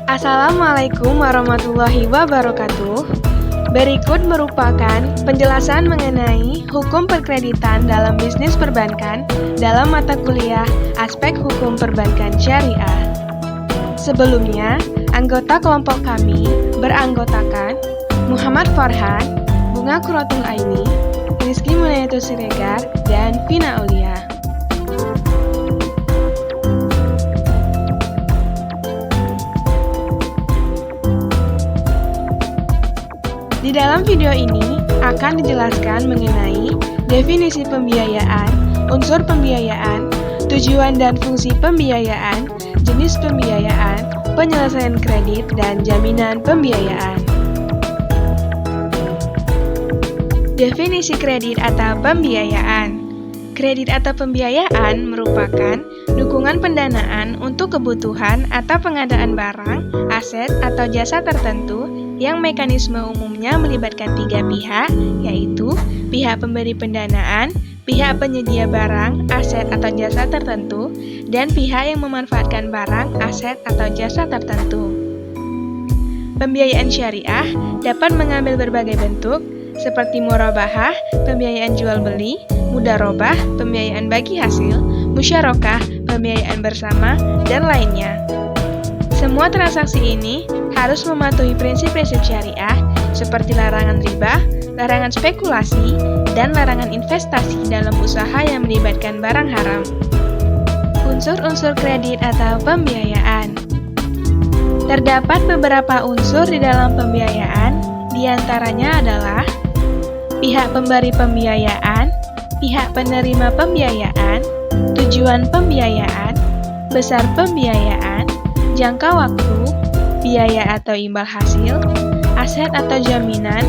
Assalamualaikum warahmatullahi wabarakatuh. Berikut merupakan penjelasan mengenai hukum perkreditan dalam bisnis perbankan dalam mata kuliah Aspek Hukum Perbankan Syariah. Sebelumnya, anggota kelompok kami beranggotakan Muhammad Farhan, Bunga Qurratul Aini, Rizky Munayatul Siregar, dan Vina Aulia. Di dalam video ini akan dijelaskan mengenai definisi pembiayaan, unsur pembiayaan, tujuan dan fungsi pembiayaan, jenis pembiayaan, penyelesaian kredit, dan jaminan pembiayaan. Definisi kredit atau pembiayaan. Kredit atau pembiayaan merupakan dukungan pendanaan untuk kebutuhan atau pengadaan barang, aset, atau jasa tertentu yang mekanisme umumnya melibatkan tiga pihak, yaitu pihak pemberi pendanaan, pihak penyedia barang, aset, atau jasa tertentu, dan pihak yang memanfaatkan barang, aset, atau jasa tertentu. Pembiayaan syariah dapat mengambil berbagai bentuk, seperti murabahah, pembiayaan jual beli, mudarobah, pembiayaan bagi hasil, musyarakah, pembiayaan bersama, dan lainnya. Semua transaksi ini harus mematuhi prinsip-prinsip syariah seperti larangan riba, larangan spekulasi, dan larangan investasi dalam usaha yang melibatkan barang haram. Unsur-unsur kredit atau pembiayaan. Terdapat beberapa unsur di dalam pembiayaan, diantaranya adalah pihak pemberi pembiayaan, pihak penerima pembiayaan, tujuan pembiayaan, besar pembiayaan, jangka waktu, biaya atau imbal hasil, aset atau jaminan,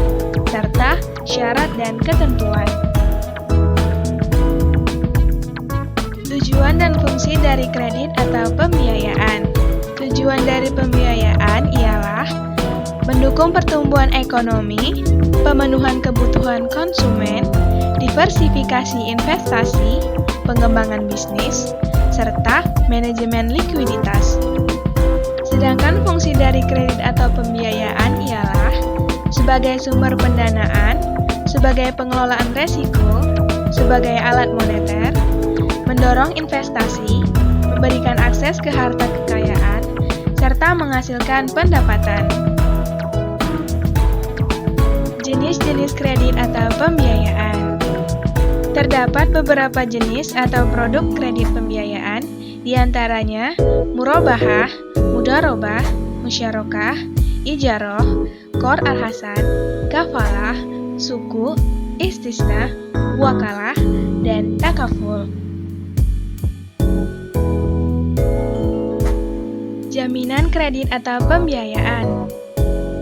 serta syarat dan ketentuan. Tujuan dan fungsi dari kredit atau pembiayaan. Tujuan dari pembiayaan ialah mendukung pertumbuhan ekonomi, pemenuhan kebutuhan konsumen, diversifikasi investasi, pengembangan bisnis, serta manajemen likuiditas. Sedangkan fungsi dari kredit atau pembiayaan ialah sebagai sumber pendanaan, sebagai pengelolaan resiko, sebagai alat moneter, mendorong investasi, memberikan akses ke harta kekayaan, serta menghasilkan pendapatan. Jenis-jenis kredit atau pembiayaan. Terdapat beberapa jenis atau produk kredit pembiayaan, diantaranya murabahah, mudarobah, musyarakah, ijaroh, qor al-hasan, kafalah, suku, istisna, wakalah, dan takaful. Jaminan kredit atau pembiayaan.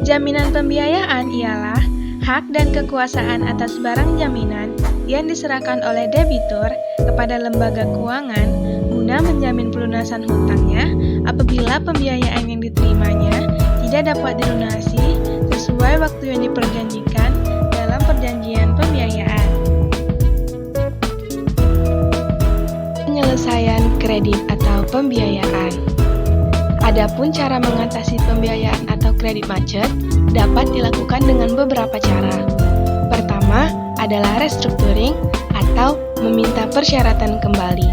Jaminan pembiayaan ialah hak dan kekuasaan atas barang jaminan yang diserahkan oleh debitur kepada lembaga keuangan guna menjamin pelunasan hutangnya apabila pembiayaan yang diterimanya tidak dapat dilunasi sesuai waktu yang diperjanjikan dalam perjanjian pembiayaan. Penyelesaian kredit atau pembiayaan. Adapun cara mengatasi pembiayaan atau kredit macet dapat dilakukan dengan beberapa cara. Pertama adalah restructuring atau meminta persyaratan kembali,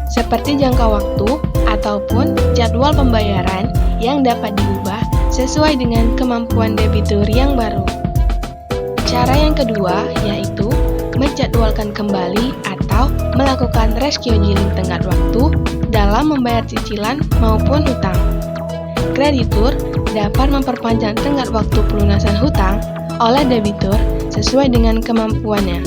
seperti jangka waktu ataupun jadwal pembayaran yang dapat diubah sesuai dengan kemampuan debitur yang baru. Cara yang kedua yaitu menjadwalkan kembali atau melakukan rescheduling tenggat waktu dalam membayar cicilan maupun hutang. Kreditur dapat memperpanjang tenggat waktu pelunasan hutang oleh debitur sesuai dengan kemampuannya.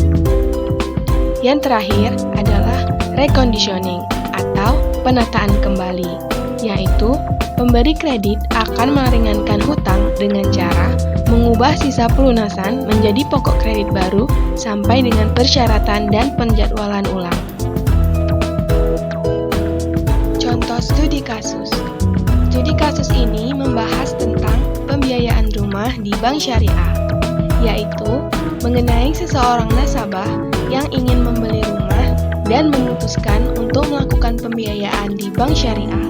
Yang terakhir adalah reconditioning atau penataan kembali, yaitu pemberi kredit akan meringankan hutang dengan cara mengubah sisa pelunasan menjadi pokok kredit baru sampai dengan persyaratan dan penjadwalan ulang. Contoh studi kasus. Studi kasus ini membahas tentang pembiayaan rumah di bank syariah, yaitu mengenai seseorang nasabah yang ingin membeli rumah dan memutuskan untuk melakukan pembiayaan di bank syariah.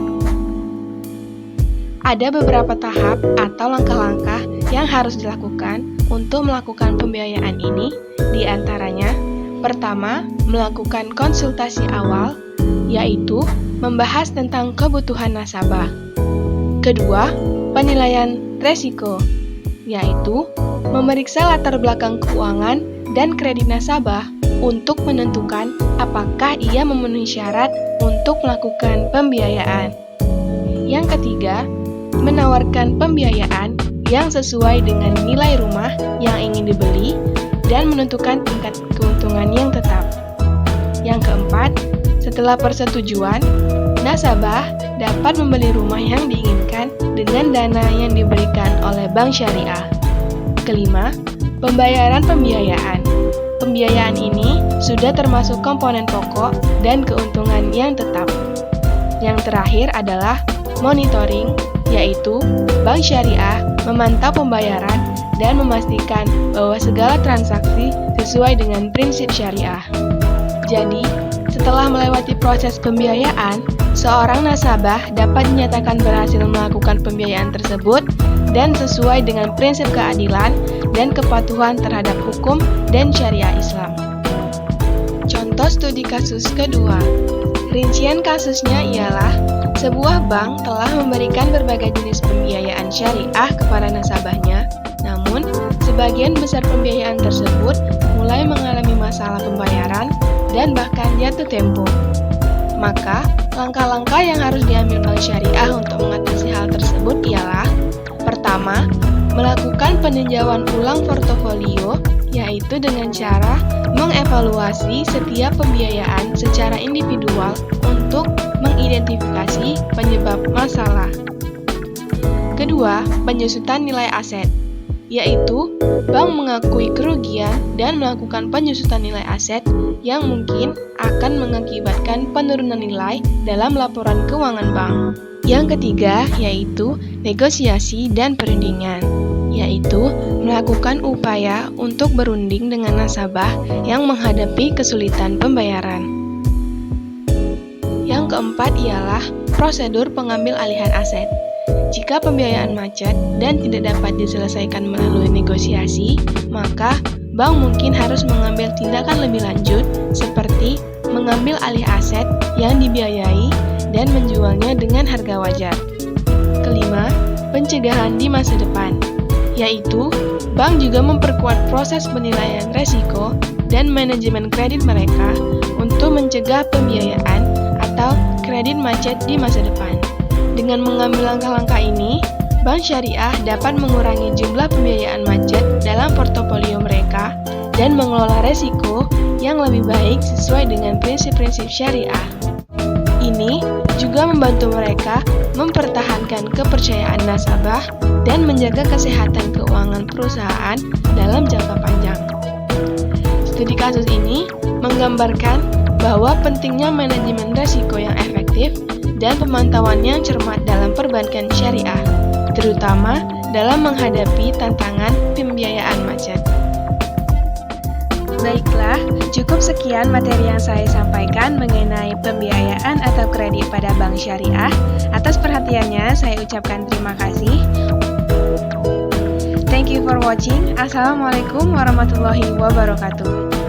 Ada beberapa tahap atau langkah-langkah yang harus dilakukan untuk melakukan pembiayaan ini, di antaranya, pertama, melakukan konsultasi awal, yaitu membahas tentang kebutuhan nasabah. Kedua, penilaian resiko, yaitu memeriksa latar belakang keuangan dan kredit nasabah untuk menentukan apakah ia memenuhi syarat untuk melakukan pembiayaan. Yang ketiga, menawarkan pembiayaan yang sesuai dengan nilai rumah yang ingin dibeli dan menentukan tingkat keuntungan yang tetap. Yang keempat, setelah persetujuan, nasabah dapat membeli rumah yang diinginkan dengan dana yang diberikan oleh bank syariah. Kelima, pembayaran pembiayaan. Pembiayaan ini sudah termasuk komponen pokok dan keuntungan yang tetap. Yang terakhir adalah monitoring, yaitu bank syariah memantau pembayaran dan memastikan bahwa segala transaksi sesuai dengan prinsip syariah. Jadi, setelah melewati proses pembiayaan, seorang nasabah dapat dinyatakan berhasil melakukan pembiayaan tersebut dan sesuai dengan prinsip keadilan dan kepatuhan terhadap hukum dan syariah Islam. Contoh studi kasus kedua. Rincian kasusnya ialah sebuah bank telah memberikan berbagai jenis pembiayaan syariah kepada nasabahnya, namun sebagian besar pembiayaan tersebut mulai mengalami masalah pembayaran dan bahkan jatuh tempo. Maka, langkah-langkah yang harus diambil bank syariah untuk mengatasi hal tersebut ialah: pertama, melakukan peninjauan ulang portofolio, yaitu dengan cara mengevaluasi setiap pembiayaan secara individual untuk mengidentifikasi penyebab masalah. Kedua, penyusutan nilai aset, yaitu bank mengakui kerugian dan melakukan penyusutan nilai aset yang mungkin akan mengakibatkan penurunan nilai dalam laporan keuangan bank. Yang ketiga, yaitu negosiasi dan perundingan, yaitu melakukan upaya untuk berunding dengan nasabah yang menghadapi kesulitan pembayaran. Yang keempat ialah prosedur pengambil alihan aset. Jika pembiayaan macet dan tidak dapat diselesaikan melalui negosiasi, maka bank mungkin harus mengambil tindakan lebih lanjut seperti mengambil alih aset yang dibiayai dan menjualnya dengan harga wajar. Kelima, pencegahan di masa depan, yaitu bank juga memperkuat proses penilaian resiko dan manajemen kredit mereka untuk mencegah pembiayaan atau kredit macet di masa depan. Dengan mengambil langkah-langkah ini, bank syariah dapat mengurangi jumlah pembiayaan macet dalam portofolio mereka dan mengelola resiko yang lebih baik sesuai dengan prinsip-prinsip syariah. Ini juga membantu mereka mempertahankan kepercayaan nasabah dan menjaga kesehatan keuangan perusahaan dalam jangka panjang. Studi kasus ini menggambarkan bahwa pentingnya manajemen risiko yang efektif dan pemantauan yang cermat dalam perbankan syariah, terutama dalam menghadapi tantangan pembiayaan macet. Baiklah, cukup sekian materi yang saya sampaikan mengenai pembiayaan atau kredit pada bank syariah. Atas perhatiannya, saya ucapkan terima kasih. Thank you for watching. Assalamualaikum warahmatullahi wabarakatuh.